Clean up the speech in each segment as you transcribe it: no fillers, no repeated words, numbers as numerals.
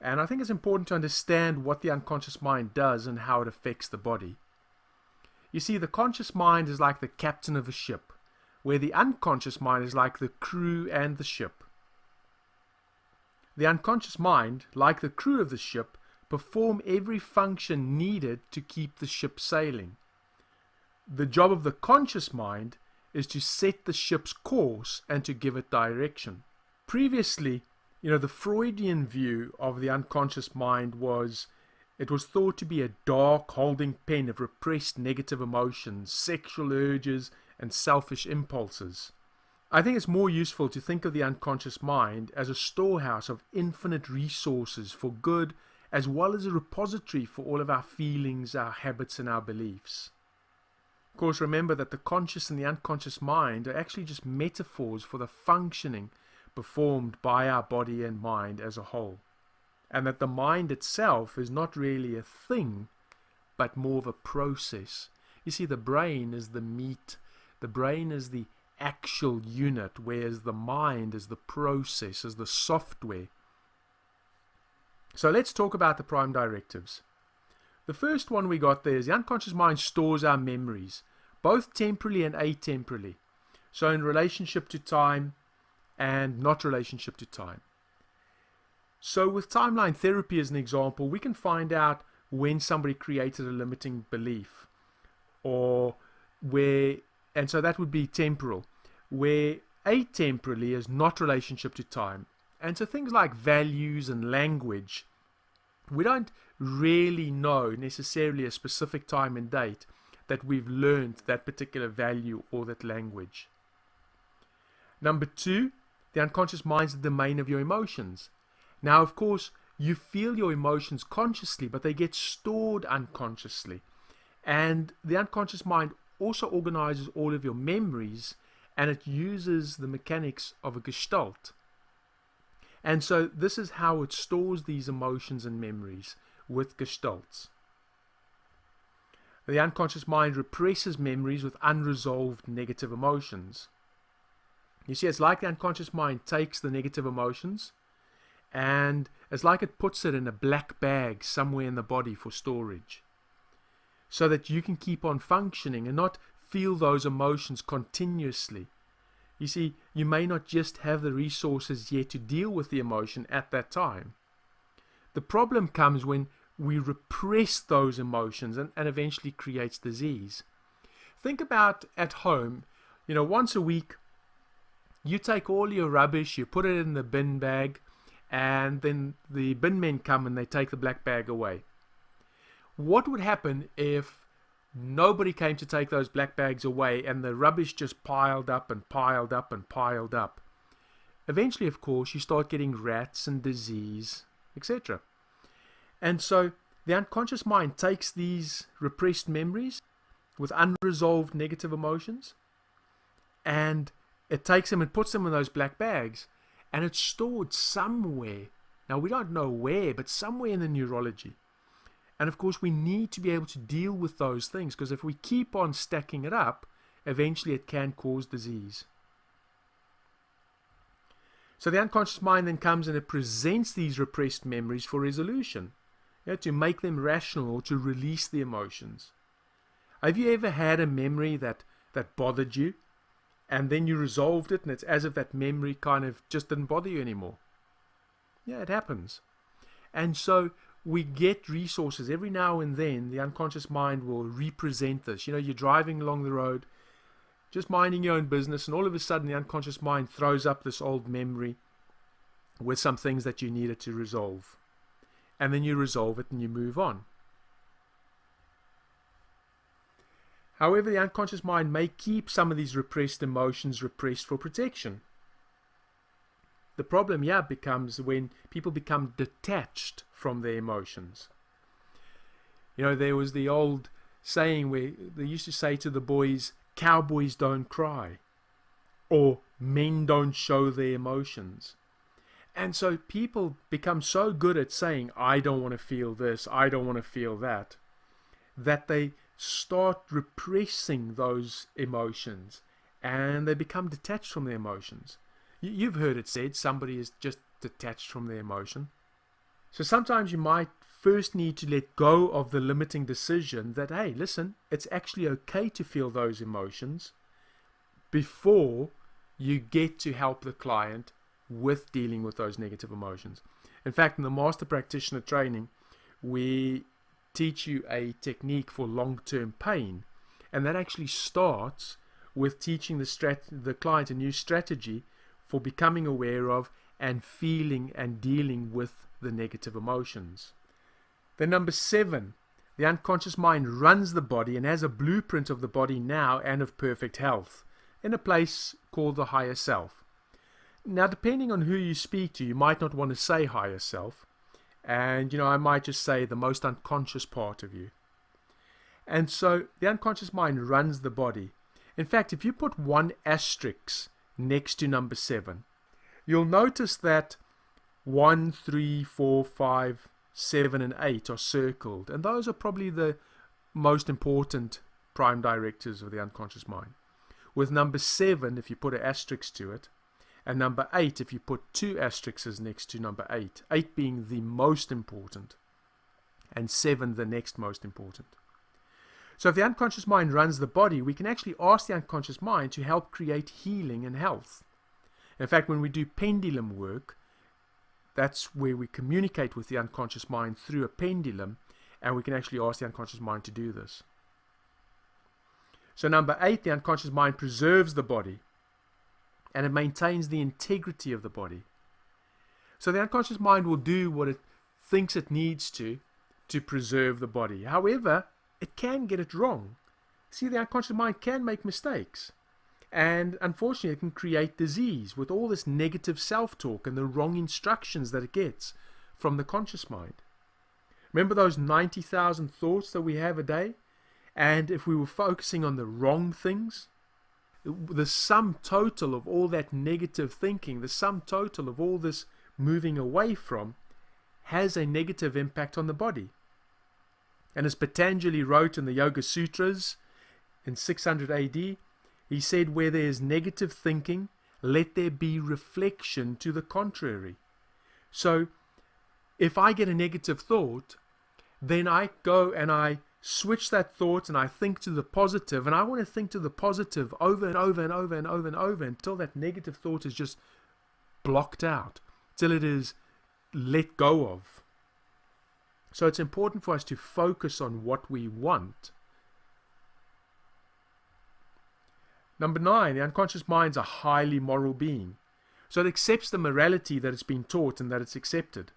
And I think it's important to understand what the unconscious mind does and how it affects the body. You see, the conscious mind is like the captain of a ship, where the unconscious mind is like the crew and the ship. The unconscious mind, like the crew of the ship, perform every function needed to keep the ship sailing. The job of the conscious mind is to set the ship's course and to give it direction. Previously, the Freudian view of the unconscious mind was it was thought to be a dark holding pen of repressed negative emotions, sexual urges, and selfish impulses. I think it's more useful to think of the unconscious mind as a storehouse of infinite resources for good, as well as a repository for all of our feelings, our habits, and our beliefs. Of course, remember that the conscious and the unconscious mind are actually just metaphors for the functioning performed by our body and mind as a whole. And that the mind itself is not really a thing, but more of a process. You see, the brain is the meat, the brain is the actual unit, whereas the mind is the process, is the software. So let's talk about the prime directives. The first one we got there is the unconscious mind stores our memories, both temporally and atemporally. So in relationship to time and not relationship to time. So with timeline therapy as an example, we can find out when somebody created a limiting belief, and so that would be temporal, where atemporally is not relationship to time. And so things like values and language, we don't really know necessarily a specific time and date that we've learned that particular value or that language. Number two, the unconscious mind is the domain of your emotions. Now, of course, you feel your emotions consciously, but they get stored unconsciously. And the unconscious mind also organizes all of your memories, and it uses the mechanics of a gestalt. And so this is how it stores these emotions and memories, with gestalts. The unconscious mind represses memories with unresolved negative emotions. You see, it's like the unconscious mind takes the negative emotions, and it's like it puts it in a black bag somewhere in the body for storage, so that you can keep on functioning and not feel those emotions continuously. You see, you may not just have the resources yet to deal with the emotion at that time. The problem comes when we repress those emotions and eventually creates disease. Think about at home, once a week, you take all your rubbish, you put it in the bin bag, and then the bin men come and they take the black bag away. What would happen if nobody came to take those black bags away and the rubbish just piled up and piled up and piled up? Eventually, of course, you start getting rats and disease, etc. And so the unconscious mind takes these repressed memories with unresolved negative emotions, and it takes them and puts them in those black bags, and it's stored somewhere. Now, we don't know where, but somewhere in the neurology. And of course, we need to be able to deal with those things, because if we keep on stacking it up, eventually it can cause disease. So the unconscious mind then comes and it presents these repressed memories for resolution, to make them rational or to release the emotions. Have you ever had a memory that bothered you, and then you resolved it, and it's as if that memory kind of just didn't bother you anymore? Yeah, it happens. And so we get resources. Every now and then, the unconscious mind will represent this. You're driving along the road, just minding your own business, and all of a sudden the unconscious mind throws up this old memory with some things that you needed to resolve. And then you resolve it and you move on. However, the unconscious mind may keep some of these repressed emotions repressed for protection. The problem here becomes when people become detached from their emotions. There was the old saying where they used to say to the boys, cowboys don't cry, or men don't show their emotions. And so people become so good at saying, I don't want to feel this, I don't want to feel that, that they start repressing those emotions, and they become detached from their emotions. You've heard it said, somebody is just detached from their emotion. So sometimes you might first need to let go of the limiting decision that, hey, listen, it's actually okay to feel those emotions before you get to help the client with dealing with those negative emotions. In fact, in the Master Practitioner training, we teach you a technique for long-term pain, and that actually starts with teaching the client a new strategy for becoming aware of and feeling and dealing with the negative emotions. Then number 7, the unconscious mind runs the body and has a blueprint of the body now and of perfect health in a place called the higher self. Now, depending on who you speak to, you might not want to say higher self, and I might just say the most unconscious part of you. And so the unconscious mind runs the body. In fact, if you put 1 asterisk next to number 7, you'll notice that 1, 3, 4, 5, 7, and 8 are circled, and those are probably the most important prime directives of the unconscious mind. With number 7, if you put an asterisk to it, and number 8, if you put 2 asterisks next to number 8, 8 being the most important, and 7 the next most important. So if the unconscious mind runs the body, we can actually ask the unconscious mind to help create healing and health. In fact, when we do pendulum work, that's where we communicate with the unconscious mind through a pendulum, and we can actually ask the unconscious mind to do this. So number 8, the unconscious mind preserves the body, and it maintains the integrity of the body. So the unconscious mind will do what it thinks it needs to preserve the body. However, it can get it wrong. See, the unconscious mind can make mistakes. And unfortunately, it can create disease with all this negative self-talk and the wrong instructions that it gets from the conscious mind. Remember those 90,000 thoughts that we have a day? And if we were focusing on the wrong things, the sum total of all that negative thinking, the sum total of all this moving away from, has a negative impact on the body. And as Patanjali wrote in the Yoga Sutras in 600 AD, he said, where there is negative thinking, let there be reflection to the contrary. So if I get a negative thought, then I go and I switch that thought and I think to the positive, and I want to think to the positive over and over and over and over and over until that negative thought is just blocked out, till it is let go of. So it's important for us to focus on what we want. Number 9, the unconscious mind's a highly moral being. So it accepts the morality that it's been taught and that it's accepted.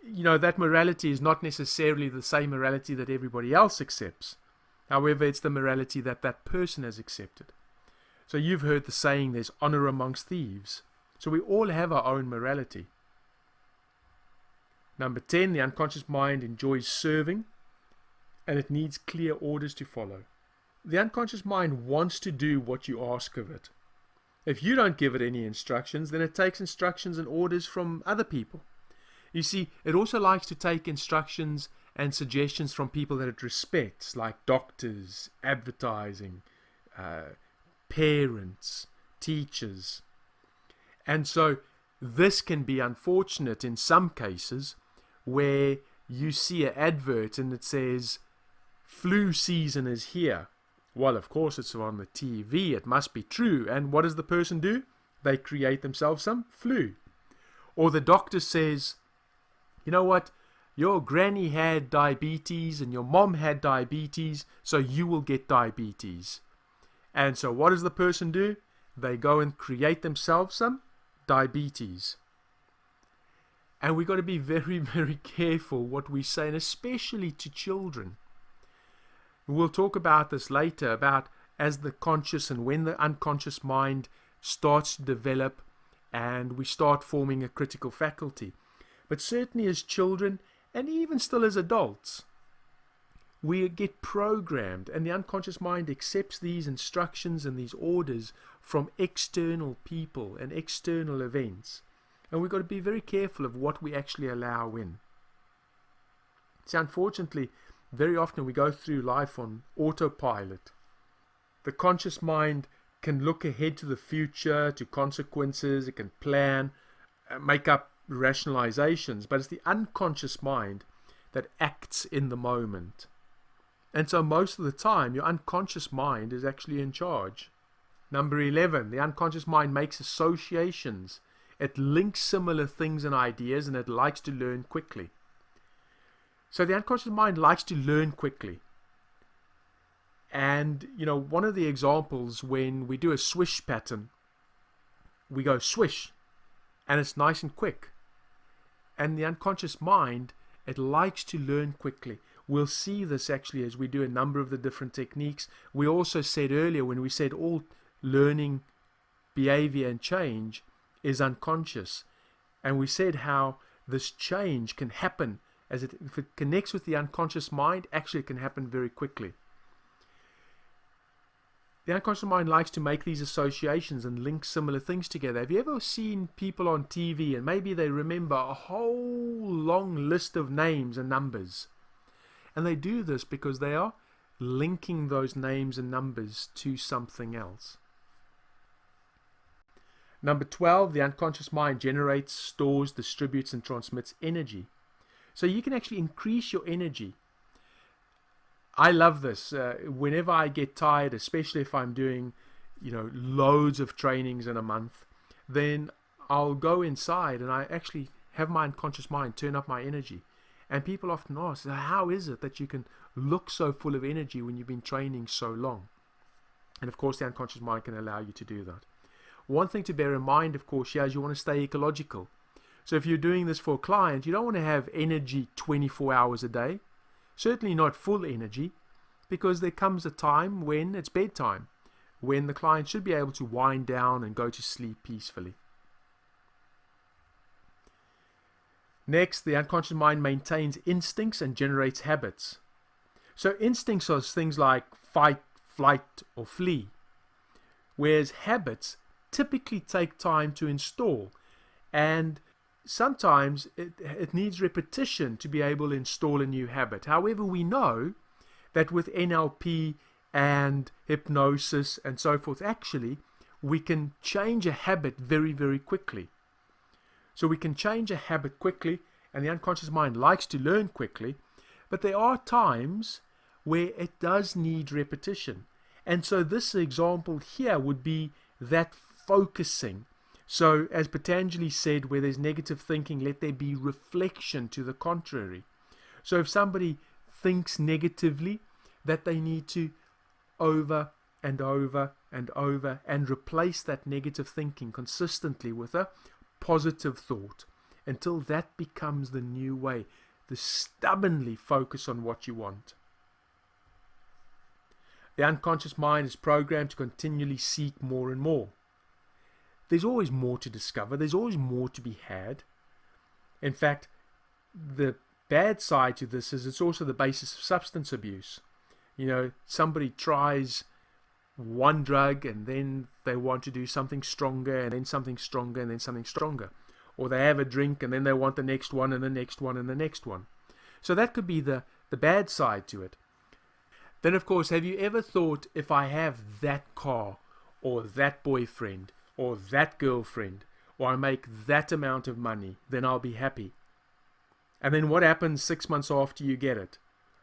That morality is not necessarily the same morality that everybody else accepts. However, it's the morality that that person has accepted. So you've heard the saying, there's honor amongst thieves. So we all have our own morality. Number 10, the unconscious mind enjoys serving, and it needs clear orders to follow. The unconscious mind wants to do what you ask of it. If you don't give it any instructions, then it takes instructions and orders from other people. You see, it also likes to take instructions and suggestions from people that it respects, like doctors, advertising, parents, teachers. And so this can be unfortunate in some cases where you see an advert and it says, flu season is here. Well, of course, it's on the TV. It must be true. And what does the person do? They create themselves some flu. Or the doctor says, you know what? Your granny had diabetes and your mom had diabetes, so you will get diabetes. And so what does the person do? They go and create themselves some diabetes. And we've got to be very, very careful what we say, and especially to children. We'll talk about this later, about as the conscious and when the unconscious mind starts to develop and we start forming a critical faculty. But certainly as children, and even still as adults, we get programmed, and the unconscious mind accepts these instructions and these orders from external people and external events. And we've got to be very careful of what we actually allow in. See, unfortunately, very often we go through life on autopilot. The conscious mind can look ahead to the future, to consequences. It can plan, make up rationalizations, but it's the unconscious mind that acts in the moment. And so most of the time, your unconscious mind is actually in charge. Number 11, the unconscious mind makes associations. It links similar things and ideas, and it likes to learn quickly. So the unconscious mind likes to learn quickly. And, one of the examples, when we do a swish pattern, we go swish, and it's nice and quick. And the unconscious mind, it likes to learn quickly. We'll see this actually as we do a number of the different techniques. We also said earlier, when we said all learning, behavior, and change is unconscious. And we said how this change can happen if it connects with the unconscious mind, actually it can happen very quickly. The unconscious mind likes to make these associations and link similar things together. Have you ever seen people on TV and maybe they remember a whole long list of names and numbers? And they do this because they are linking those names and numbers to something else. Number 12, the unconscious mind generates, stores, distributes, and transmits energy. So you can actually increase your energy. I love this. Whenever I get tired, especially if I'm doing, loads of trainings in a month, then I'll go inside and I actually have my unconscious mind turn up my energy. And people often ask, how is it that you can look so full of energy when you've been training so long? And of course, the unconscious mind can allow you to do that. One thing to bear in mind, of course, is you want to stay ecological. So if you're doing this for a client, you don't want to have energy 24 hours a day. Certainly not full energy, because there comes a time when it's bedtime, when the client should be able to wind down and go to sleep peacefully. Next, the unconscious mind maintains instincts and generates habits. So instincts are things like fight, flight, or flee, whereas habits typically take time to install, and sometimes it needs repetition to be able to install a new habit. However, we know that with NLP and hypnosis and so forth, actually, we can change a habit very, very quickly. So we can change a habit quickly, and the unconscious mind likes to learn quickly, but there are times where it does need repetition. And so this example here would be that focusing. So as Patanjali said, where there's negative thinking, let there be reflection to the contrary. So if somebody thinks negatively, that they need to over and over and over and replace that negative thinking consistently with a positive thought until that becomes the new way. To stubbornly focus on what you want. The unconscious mind is programmed to continually seek more and more. There's always more to discover. There's always more to be had. In fact, the bad side to this is it's also the basis of substance abuse. Somebody tries one drug and then they want to do something stronger and then something stronger and then something stronger. Or they have a drink and then they want the next one and the next one and the next one. So that could be the bad side to it. Then, of course, have you ever thought, if I have that car or that boyfriend or that girlfriend, or I make that amount of money, then I'll be happy. And then what happens 6 months after you get it?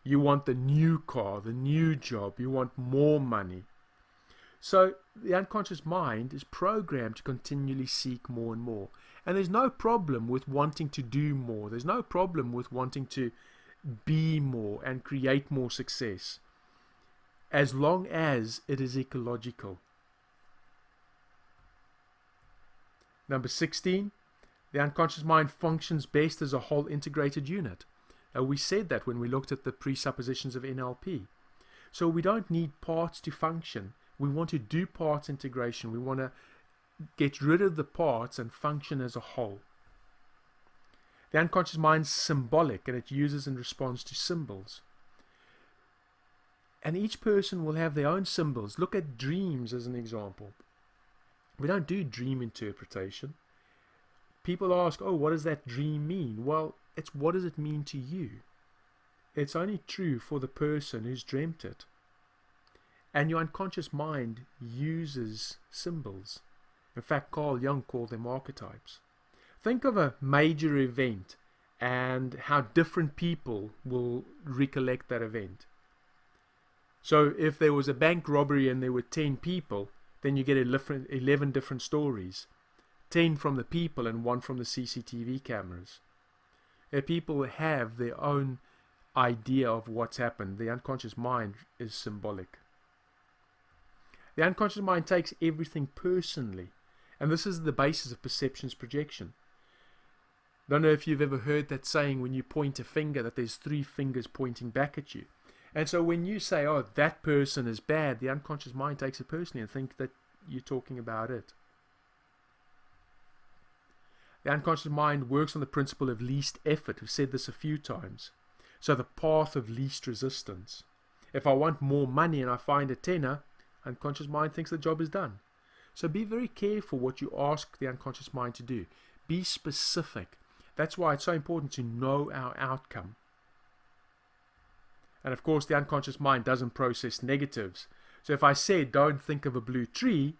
You want the new car, the new job, you want more money. So the unconscious mind is programmed to continually seek more and more. And there's no problem with wanting to do more. There's no problem with wanting to be more and create more success, as long as it is ecological. Number 16, the unconscious mind functions best as a whole integrated unit. We said that when we looked at the presuppositions of NLP. So we don't need parts to function. We want to do parts integration. We want to get rid of the parts and function as a whole. The unconscious mind is symbolic, and it uses and responds to symbols. And each person will have their own symbols. Look at dreams as an example. We don't do dream interpretation. People ask, what does that dream mean? Well, it's what does it mean to you? It's only true for the person who's dreamt it. And your unconscious mind uses symbols. In fact, Carl Jung called them archetypes. Think of a major event and how different people will recollect that event. So if there was a bank robbery and there were 10 people, then you get 11 different stories. 10 from the people and 1 from the CCTV cameras. People have their own idea of what's happened. The unconscious mind is symbolic. The unconscious mind takes everything personally, and this is the basis of perception's projection. Don't know if you've ever heard that saying, when you point a finger, that there's 3 fingers pointing back at you. And so when you say, oh, that person is bad, the unconscious mind takes it personally and thinks that you're talking about it. The unconscious mind works on the principle of least effort. We've said this a few times. So the path of least resistance. If I want more money and I find a tenner, unconscious mind thinks the job is done. So be very careful what you ask the unconscious mind to do. Be specific. That's why it's so important to know our outcome. And of course, the unconscious mind doesn't process negatives. So if I said, don't think of a blue tree,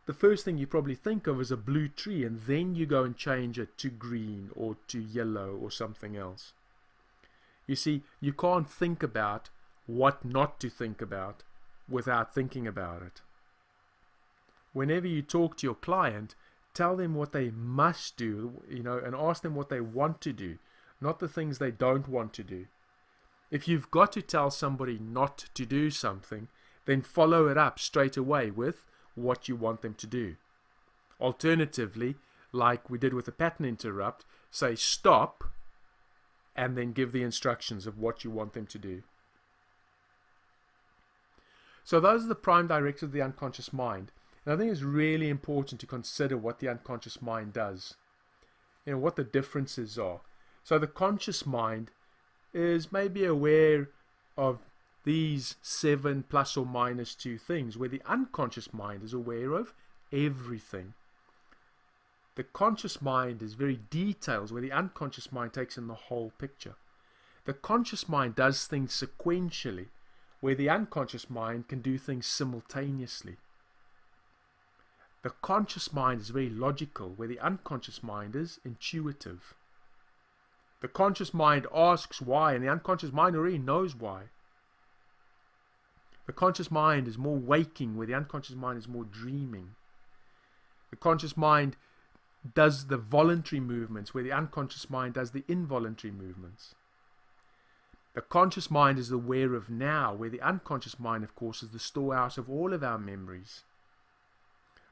the first thing you probably think of is a blue tree, and then you go and change it to green or to yellow or something else. You see, you can't think about what not to think about without thinking about it. Whenever you talk to your client, tell them what they must do, and ask them what they want to do, not the things they don't want to do. If you've got to tell somebody not to do something, then follow it up straight away with what you want them to do. Alternatively, like we did with the pattern interrupt, say stop and then give the instructions of what you want them to do. So those are the prime directives of the unconscious mind. And I think it's really important to consider what the unconscious mind does. What the differences are. So the conscious mind is maybe aware of these 7 plus or minus 2 things, where the unconscious mind is aware of everything. The conscious mind is very detailed, where the unconscious mind takes in the whole picture. The conscious mind does things sequentially, where the unconscious mind can do things simultaneously. The conscious mind is very logical, where the unconscious mind is intuitive. The conscious mind asks why, and the unconscious mind already knows why. The conscious mind is more waking, where the unconscious mind is more dreaming. The conscious mind does the voluntary movements, where the unconscious mind does the involuntary movements. The conscious mind is aware of now, where the unconscious mind, of course, is the storehouse of all of our memories.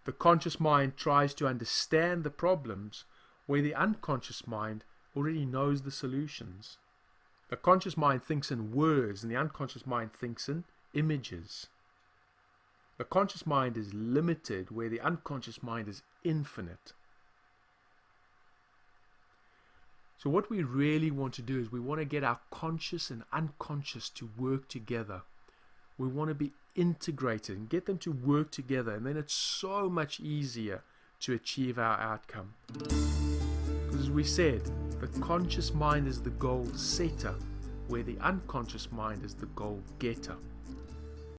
The conscious mind tries to understand the problems, where the unconscious mind already knows the solutions. The conscious mind thinks in words, and the unconscious mind thinks in images. The conscious mind is limited, where the unconscious mind is infinite. So what we really want to do is we want to get our conscious and unconscious to work together. We want to be integrated and get them to work together, and then it's so much easier to achieve our outcome. Because as we said, the conscious mind is the goal setter, where the unconscious mind is the goal getter.